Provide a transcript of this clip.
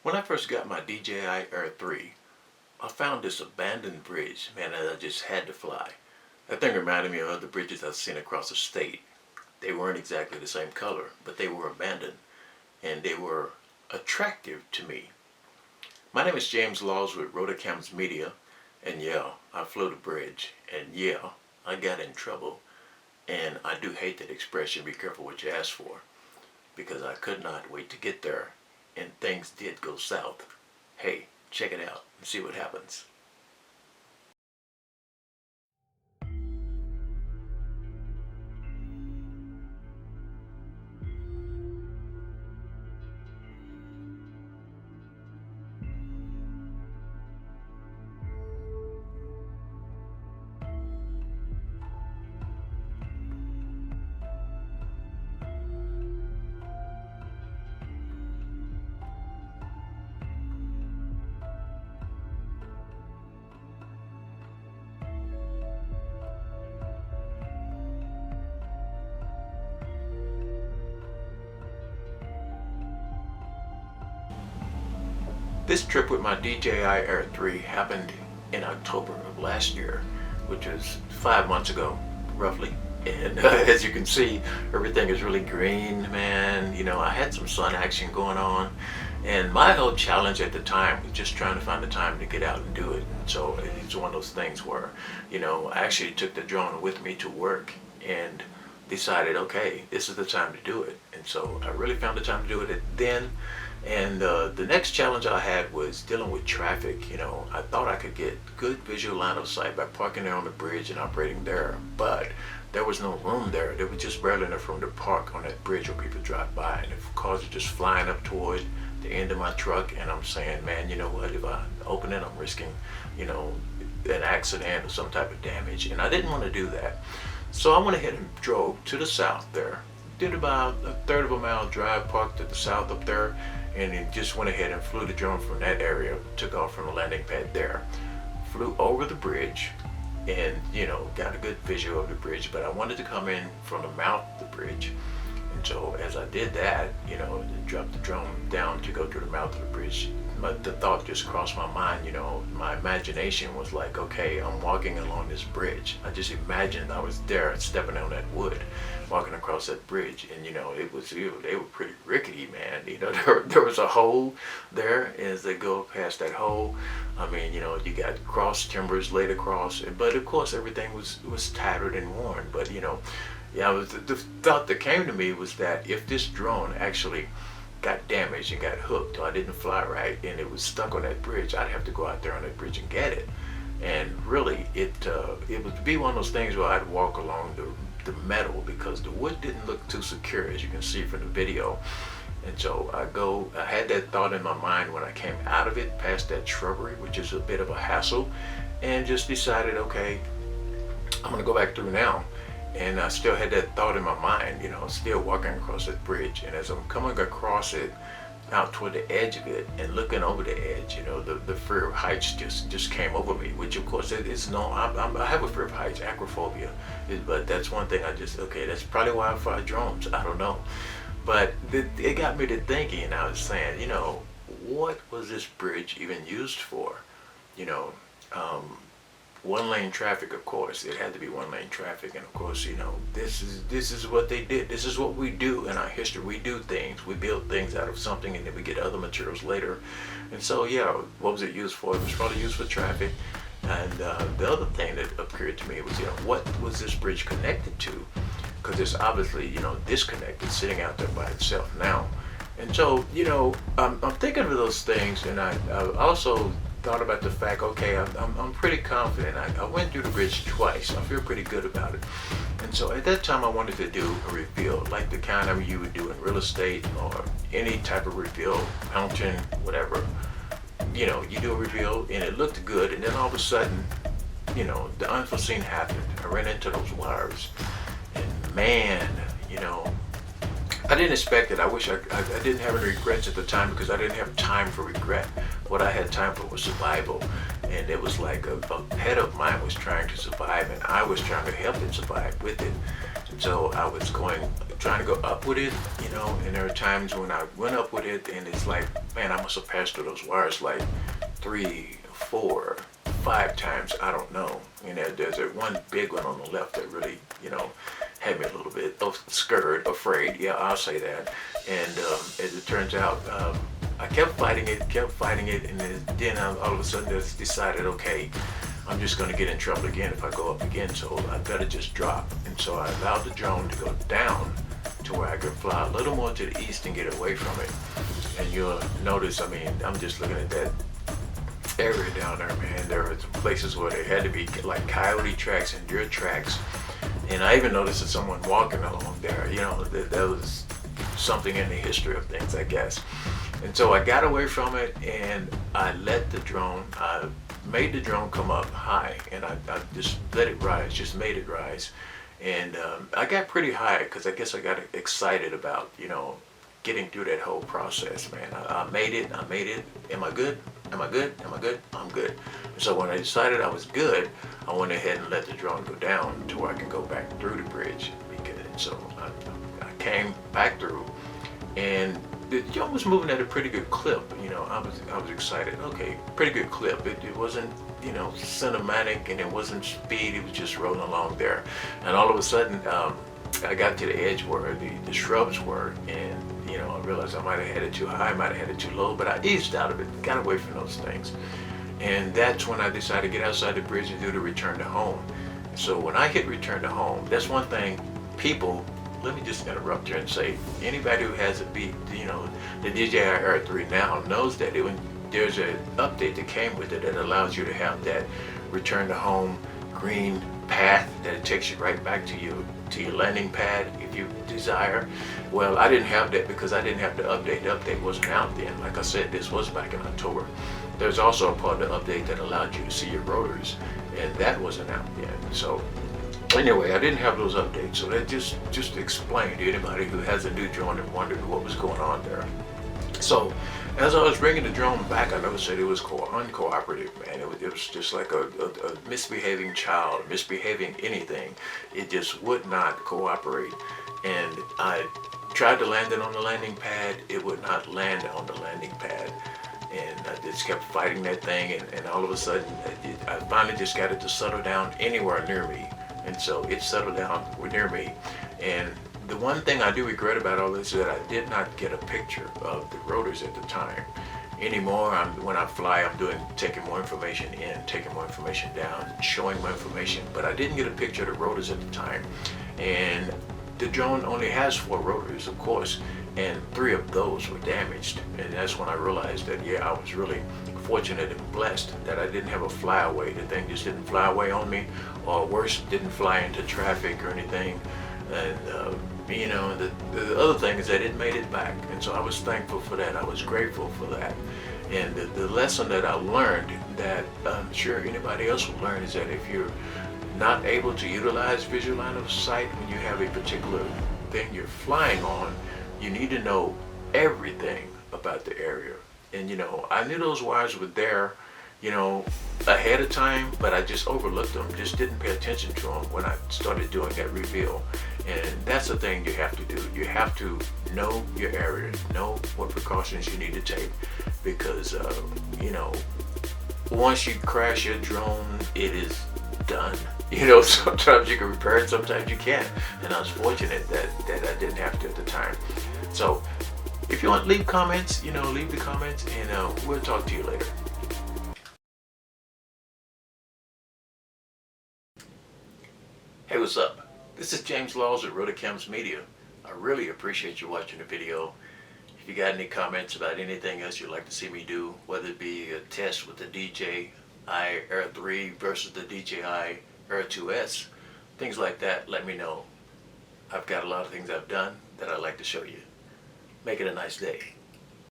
When I first got my DJI-Air 3, I found this abandoned bridge, man, and I just had to fly. That thing reminded me of other bridges I've seen across the state. They weren't exactly the same color, but they were abandoned, and they were attractive to me. My name is James Laws with Rotacams Media, and yeah, I flew the bridge, and yeah, I got in trouble. And I do hate that expression, be careful what you ask for, because I could not wait to get there, and things did go south. Hey, check it out and see what happens. This trip with my DJI Air 3 happened in October of last year, which was 5 months ago, roughly. And as you can see, everything is really green, man. You know, I had some sun action going on. And my whole challenge at the time was just trying to find the time to get out and do it. So it's one of those things where, I actually took the drone with me to work and decided, okay, this is the time to do it. And so I really found the time to do it then. And the next challenge I had was dealing with traffic. I thought I could get good visual line of sight by parking there on the bridge and operating there, but there was no room there. There was just barely enough room to park on that bridge where people drive by, and the cars are just flying up toward the end of my truck, and I'm saying, man, you know what, if I open it, I'm risking, an accident or some type of damage, and I didn't want to do that. So I went ahead and drove to the south there, did about a third of a mile drive, parked to the south up there, and it just went ahead and flew the drone from that area, took off from the landing pad there, flew over the bridge, and got a good visual of the bridge. But I wanted to come in from the mouth of the bridge, and so as I did that, dropped the drone down to go to the mouth of the bridge. The thought just crossed my mind. My imagination was like, okay, I'm walking along this bridge. I just imagined I was there stepping on that wood, walking across that bridge, and they were pretty rickety, man. There was a hole there, and as they go past that hole, I mean, you got cross timbers laid across, but of course everything was tattered and worn. But the thought that came to me was that if this drone actually got damaged and got hooked, or I didn't fly right and it was stuck on that bridge, I'd have to go out there on that bridge and get it. And really, it would be one of those things where I'd walk along the metal, because the wood didn't look too secure, as you can see from the video. And so I had that thought in my mind when I came out of it, past that shrubbery, which is a bit of a hassle, and just decided, okay, I'm gonna go back through now. And I still had that thought in my mind, still walking across that bridge. And as I'm coming across it, out toward the edge of it and looking over the edge, the fear of heights just came over me, which of course it's no, I have a fear of heights, acrophobia, but that's one thing okay, that's probably why I fly drones, I don't know. But it got me to thinking, and I was saying, what was this bridge even used for? One lane traffic, of course. It had to be one lane traffic, and of course, this is what they did. This is what we do in our history. We do things. We build things out of something, and then we get other materials later. And so, yeah, what was it used for? It was probably used for traffic. And the other thing that occurred to me was, what was this bridge connected to? Because it's obviously, disconnected, sitting out there by itself now. And so, I'm thinking of those things, and I also thought about the fact, okay, I'm pretty confident. I went through the bridge twice. I feel pretty good about it. And so at that time, I wanted to do a reveal, like the kind of you would do in real estate or any type of reveal, mountain, whatever. You do a reveal and it looked good, and then all of a sudden, the unforeseen happened. I ran into those wires, and man, I didn't expect it. I wish I didn't have any regrets at the time because I didn't have time for regret. What I had time for was survival. And it was like a pet of mine was trying to survive and I was trying to help it survive with it. And so I was trying to go up with it, you know, and there were times when I went up with it and it's like, man, I must have passed through those wires like 3, 4, 5 times, I don't know. You know, there's one big one on the left that really, you know, had me a little bit scared, afraid. Yeah, I'll say that. And as it turns out, I kept fighting it, and then all of a sudden I just decided, okay, I'm just going to get in trouble again if I go up again, so I better just drop. And so I allowed the drone to go down to where I could fly a little more to the east and get away from it. And you'll notice, I mean, I'm just looking at that area down there, man. There were some places where there had to be like coyote tracks and deer tracks. And I even noticed that someone walking along there, you know, that was something in the history of things, I guess. And so I got away from it and I let the drone, I made the drone come up high and I just let it rise, just made it rise. And I got pretty high because I guess I got excited about, you know, getting through that whole process, man. I made it. Am I good? Am I good? Am I good? I'm good. So when I decided I was good, I went ahead and let the drone go down to where I could go back through the bridge. So I came back through, and the drone was moving at a pretty good clip. You know, I was excited. Okay, pretty good clip. It wasn't, you know, cinematic, and it wasn't speed. It was just rolling along there. And all of a sudden, I got to the edge where the shrubs were, and you know, I realized I might have had it too high, I might have had it too low, but I eased out of it, got away from those things. And that's when I decided to get outside the bridge and do the return to home. So when I hit return to home, that's one thing people, let me just interrupt here and say, anybody who has the DJI-Air 3 now knows that there's an update that came with it that allows you to have that return to home green path that it takes you right back to your landing pad if you desire. Well, I didn't have that because I didn't have the update. The update wasn't out then. Like I said, this was back in October. There's also a part of the update that allowed you to see your rotors, and that wasn't out then. So anyway, I didn't have those updates, so that just explained to anybody who has a new drone and wondered what was going on there. So as I was bringing the drone back, I noticed that it was uncooperative, man. It was just like a misbehaving child, misbehaving anything. It just would not cooperate. And I tried to land it on the landing pad. It would not land on the landing pad. And I just kept fighting that thing, and all of a sudden, I finally just got it to settle down anywhere near me. And so it settled down near me. And the one thing I do regret about all this is that I did not get a picture of the rotors at the time. Anymore, when I fly, I'm taking more information in, taking more information down, showing more information, but I didn't get a picture of the rotors at the time. And the drone only has 4 rotors, of course, and 3 of those were damaged. And that's when I realized that, yeah, I was really fortunate and blessed that I didn't have a flyaway. The thing just didn't fly away on me, or worse, didn't fly into traffic or anything. And you know, the other thing is that it made it back, and so I was thankful for that. I was grateful for that. And the lesson that I learned, that I'm sure anybody else will learn, is that if you're not able to utilize visual line of sight when you have a particular thing you're flying on, you need to know everything about the area. And you know, I knew those wires were there, you know, ahead of time, but I just overlooked them, just didn't pay attention to them when I started doing that reveal. And that's the thing you have to do. You have to know your area, know what precautions you need to take, because you know, once you crash your drone, it is done. You know, sometimes you can repair it, sometimes you can't. And I was fortunate that I didn't have to at the time. So if you want to leave comments, you know, leave the comments, and we'll talk to you later. Hey, what's up? This is James Laws at Rotocams Media. I really appreciate you watching the video. If you got any comments about anything else you'd like to see me do, whether it be a test with the DJI-Air 3 versus the DJI-Air 2S, things like that, let me know. I've got a lot of things I've done that I'd like to show you. Make it a nice day.